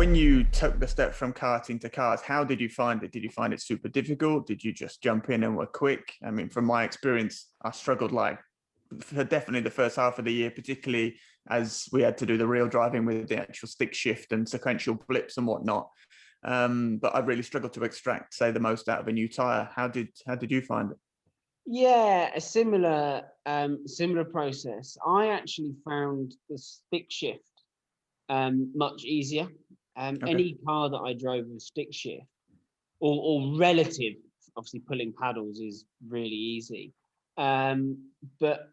when you took the step from karting to cars, how did you find it? Did you find it super difficult? Did you just jump in and were quick? I mean, from my experience, I struggled like for definitely the first half of the year, particularly as we had to do the real driving with the actual stick shift and sequential blips and whatnot. But I really struggled to extract, say, the most out of a new tire. How did you find it? Yeah, a similar process. I actually found the stick shift much easier. Okay. Any car that I drove with stick shift or relative, obviously pulling paddles is really easy. But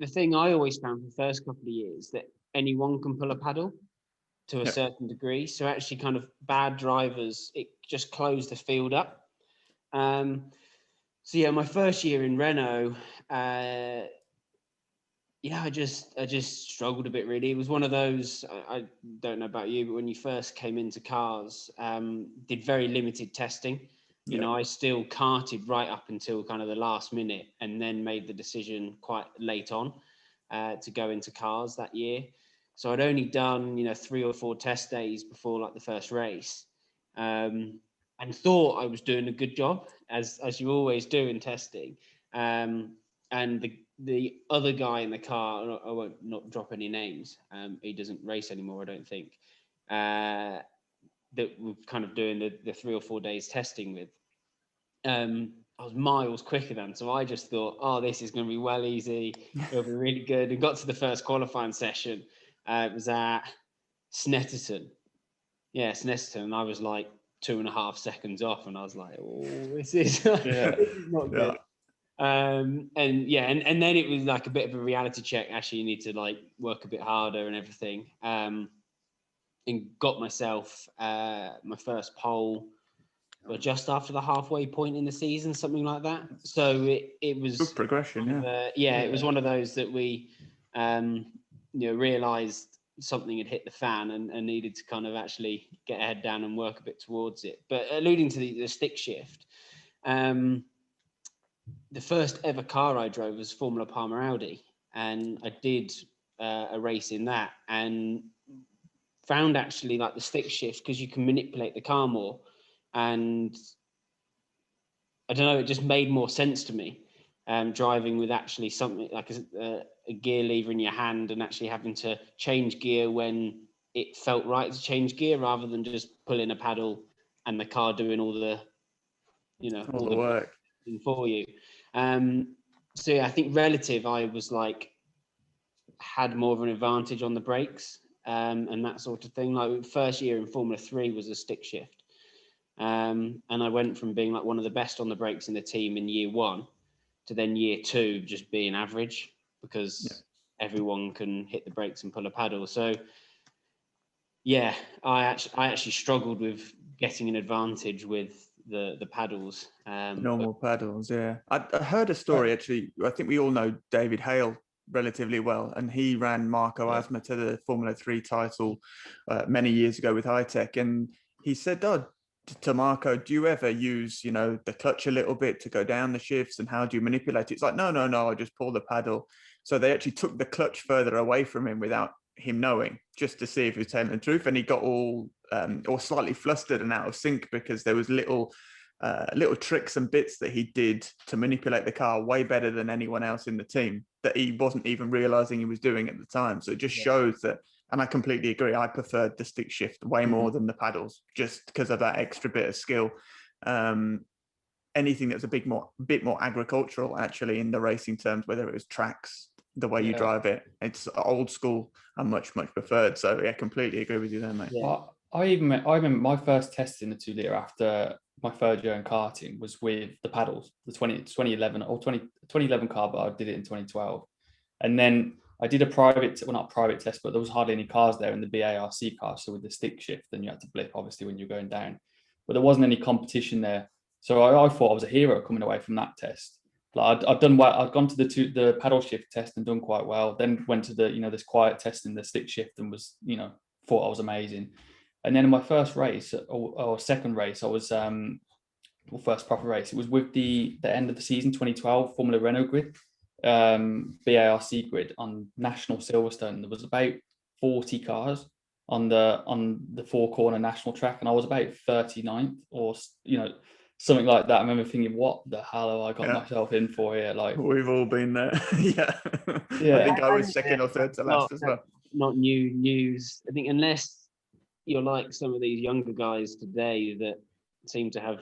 the thing I always found for the first couple of years that anyone can pull a paddle to a Yep. certain degree. So actually, kind of bad drivers, it just closed the field up. So yeah, my first year in Renault, yeah, I just struggled a bit really. It was one of those. I don't know about you, but when you first came into cars, did very limited testing. You Yep. know, I still karted right up until kind of the last minute, and then made the decision quite late on to go into cars that year. So I'd only done 3 or 4 test days before like the first race, and thought I was doing a good job as you always do in testing. And the other guy in the car, I won't not drop any names. He doesn't race anymore, I don't think. That we're kind of doing the 3 or 4 days testing with. I was miles quicker than, so I just thought, oh, this is going to be well easy. It'll be really good. And got to the first qualifying session. It was at Snetterton. Yeah, Snetterton, and I was like 2.5 seconds off, and I was like, oh, this is Yeah. this is not good. Yeah. And then it was like a bit of a reality check. Actually, you need to like work a bit harder and everything. And got myself my first pole, but just after the halfway point in the season, something like that. So it was Good progression. Yeah. It was one of those that we realized something had hit the fan and needed to kind of actually get our head down and work a bit towards it. But alluding to the stick shift, the first ever car I drove was Formula Palmer Audi, and I did a race in that, and found actually like the stick shift, because you can manipulate the car more, and I don't know, it just made more sense to me, driving with actually something like a gear lever in your hand and actually having to change gear when it felt right to change gear, rather than just pulling a paddle and the car doing all the All the work for you. So yeah, I think relative, I was like had more of an advantage on the brakes, and that sort of thing. Like first year in Formula 3 was a stick shift, and I went from being like one of the best on the brakes in the team in year 1 to then year 2 just being average, because everyone can hit the brakes and pull a paddle. So yeah, I actually struggled with getting an advantage with the paddles. normal paddles. Yeah, I heard a story actually. I think we all know David Hale relatively well, and he ran Marco Asma to the Formula 3 title many years ago with High Tech, and he said, "Oh, to Marco, do you ever use the clutch a little bit to go down the shifts, and how do you manipulate it?" It's like, no, I just pull the paddle. So they actually took the clutch further away from him without him knowing, just to see if he was telling the truth, and he got all or slightly flustered and out of sync because there was little tricks and bits that he did to manipulate the car way better than anyone else in the team that he wasn't even realizing he was doing at the time. So it just shows that, and I completely agree, I preferred the stick shift way more than the paddles, just because of that extra bit of skill. Anything that's a bit more agricultural actually in the racing terms, whether it was tracks, the way you drive it, it's old school and much preferred. So yeah, completely agree with you there, mate. Yeah. I remember my first test in the 2 litre after my third year in karting was with the paddles, the 2011 or 2011 car, but I did it in 2012. And then I did not private test, but there was hardly any cars there in the BARC car. So with the stick shift, then you had to blip, obviously, when you're going down. But there wasn't any competition there. So I thought I was a hero coming away from that test. Like I'd done well. I'd gone to the paddle shift test and done quite well. Then went to the this quiet test in the stick shift and was thought I was amazing. And then in my first race or second race, I was first proper race. It was with the end of the season 2012 Formula Renault grid, BARC grid on National Silverstone. There was about 40 cars, on the four corner national track, and I was about 39th or something like that. I remember thinking, what the hell have I got myself in for here? Like, we've all been there. Yeah. Yeah. I think I was second or third to last as well. Not new news. I think unless you're like some of these younger guys today that seem to have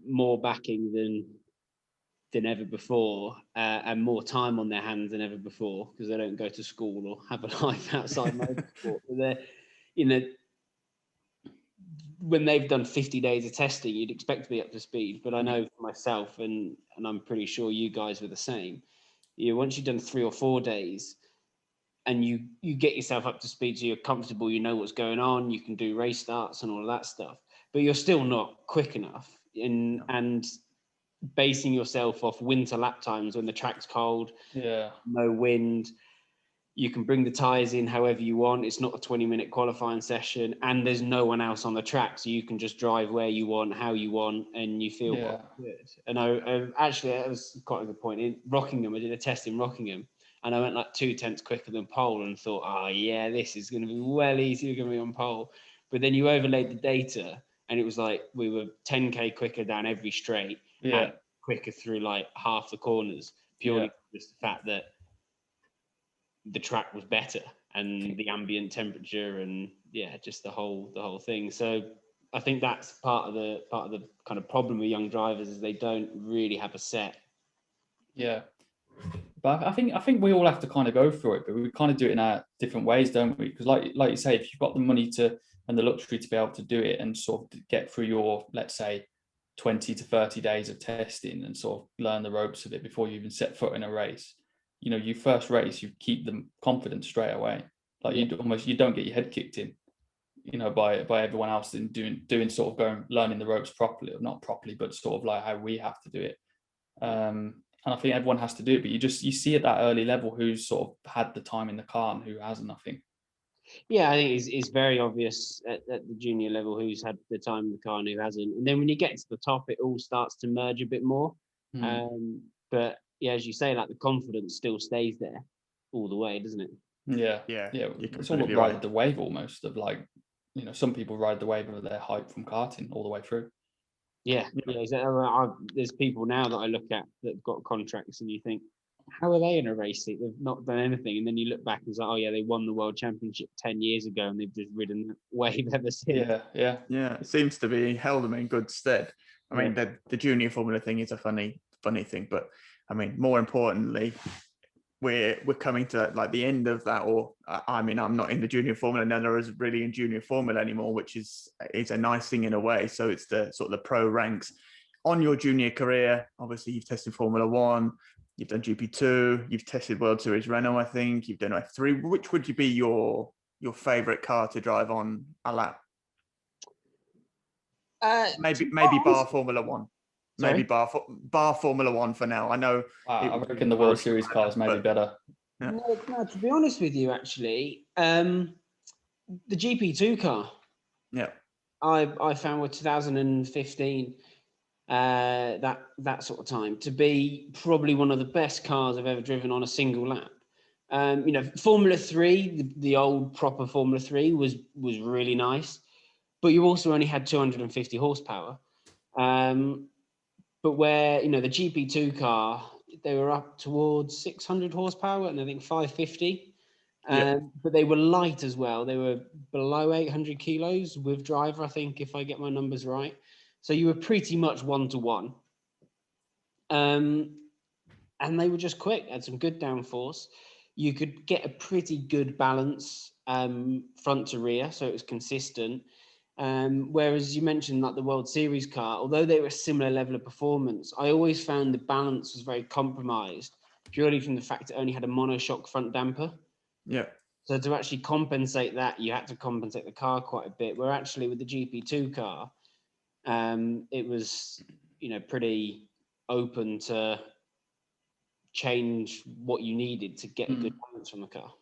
more backing than ever before, and more time on their hands than ever before, because they don't go to school or have a life outside motorsport. But they're, when they've done 50 days of testing, you'd expect to be up to speed. But I know for myself, and I'm pretty sure you guys were the same. Once you've done 3 or 4 days, and you get yourself up to speed, so you're comfortable, you know what's going on, you can do race starts and all of that stuff, but you're still not quick enough. And basing yourself off winter lap times when the track's cold, no wind, you can bring the tyres in however you want. It's not a 20-minute qualifying session, and there's no one else on the track, so you can just drive where you want, how you want, and you feel quite good. And I actually, that was quite a good point. In Rockingham, I did a test in Rockingham, and I went like 2/10 quicker than pole, and thought, oh yeah, this is going to be well easier going to be on pole. But then you overlaid the data, and it was like we were 10k quicker down every straight, and quicker through like half the corners, purely just the fact that the track was better and the ambient temperature, and just the whole thing. So I think that's part of the kind of problem with young drivers, is they don't really have a set. But I think we all have to kind of go through it, but we kind of do it in our different ways, don't we? Because like you say, if you've got the money to and the luxury to be able to do it and sort of get through your, let's say, 20 to 30 days of testing and sort of learn the ropes of it before you even set foot in a race, you first race, you keep them confident straight away. Like you don't get your head kicked in, by everyone else in doing sort of learning the ropes properly, or not properly, but sort of like how we have to do it. And I think everyone has to do it, but you see at that early level who's sort of had the time in the car and who hasn't, I think. Yeah, I think it's very obvious at the junior level who's had the time in the car and who hasn't. And then when you get to the top, it all starts to merge a bit more. But yeah, as you say, like the confidence still stays there all the way, doesn't it? Yeah. It's all ride the wave almost of like, some people ride the wave of their hype from karting all the way through. Yeah, exactly. There's people now that I look at that've got contracts, and you think, how are they in a race seat? They've not done anything, and then you look back and say, oh yeah, they won the world championship 10 years ago, and they've just ridden that wave ever since. Yeah. It seems to be held them in good stead. I mean, the junior formula thing is a funny thing, but I mean, more importantly, we're coming to like the end of that. Or I mean, I'm not in the junior formula, none of us really in junior formula anymore, which is a nice thing in a way. So it's the sort of the pro ranks on your junior career. Obviously, you've tested Formula One, you've done GP2, you've tested World Series Renault, I think you've done F3. Which would you be your favorite car to drive on a lap? Maybe bar Formula One. Sorry? Maybe bar Formula One for now. I know. I reckon the World Series cars may be better. Yeah. No, to be honest with you, actually, the GP2 car. Yeah. I found with 2015, that sort of time, to be probably one of the best cars I've ever driven on a single lap. Formula 3, the old proper Formula 3 was really nice, but you also only had 250 horsepower. But where, the GP2 car, they were up towards 600 horsepower, and I think 550. But they were light as well. They were below 800 kilos with driver, I think, if I get my numbers right. So you were pretty much 1-to-1. And they were just quick, had some good downforce. You could get a pretty good balance front to rear, so it was consistent. Whereas you mentioned like the World Series car, although they were a similar level of performance, I always found the balance was very compromised, purely from the fact it only had a monoshock front damper. Yeah. So to actually compensate that, you had to compensate the car quite a bit. Where actually with the GP2 car, it was, pretty open to change what you needed to get a good balance from the car.